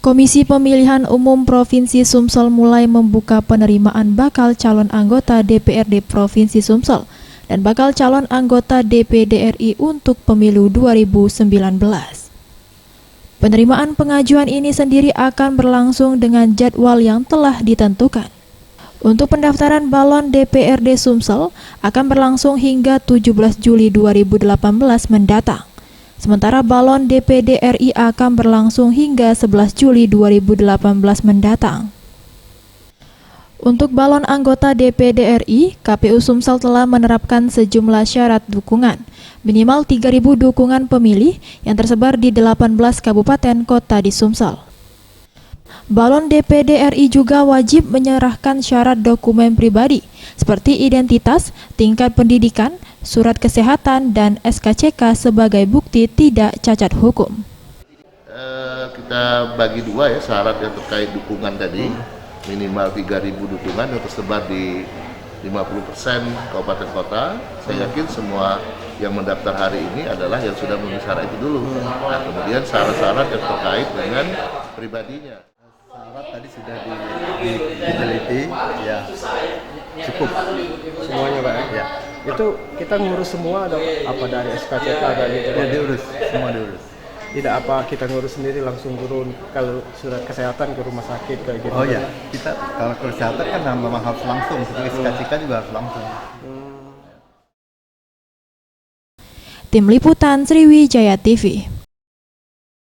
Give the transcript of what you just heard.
Komisi Pemilihan Umum Provinsi Sumsel mulai membuka penerimaan bakal calon anggota DPRD Provinsi Sumsel dan bakal calon anggota DPD RI untuk pemilu 2019. Penerimaan pengajuan ini sendiri akan berlangsung dengan jadwal yang telah ditentukan. Untuk pendaftaran balon DPRD Sumsel akan berlangsung hingga 17 Juli 2018 mendatang. Sementara balon DPD RI akan berlangsung hingga 11 Juli 2018 mendatang. Untuk balon anggota DPD RI, KPU Sumsel telah menerapkan sejumlah syarat dukungan, minimal 3.000 dukungan pemilih yang tersebar di 18 kabupaten kota di Sumsel. Balon DPD RI juga wajib menyerahkan syarat dokumen pribadi seperti identitas, tingkat pendidikan, surat kesehatan, dan SKCK sebagai bukti tidak cacat hukum. Kita bagi dua ya syarat yang terkait dukungan tadi, minimal 3.000 dukungan yang tersebar di 50% kabupaten kota. Saya yakin semua yang mendaftar hari ini adalah yang sudah memenuhi syarat itu dulu. Nah, kemudian syarat-syarat yang terkait dengan pribadinya. Syarat tadi sudah diteliti, ya cukup semuanya Pak ya. Itu kita ngurus semua, ada apa dari SKCK dari itu ya, diurus, semua diurus. Tidak apa kita ngurus sendiri langsung turun kalau surat kesehatan ke rumah sakit kayak gitu. Oh ya, kita kalau kesehatan kan memang harus langsung, seperti SKCK juga harus langsung. Tim Liputan Sriwijaya TV.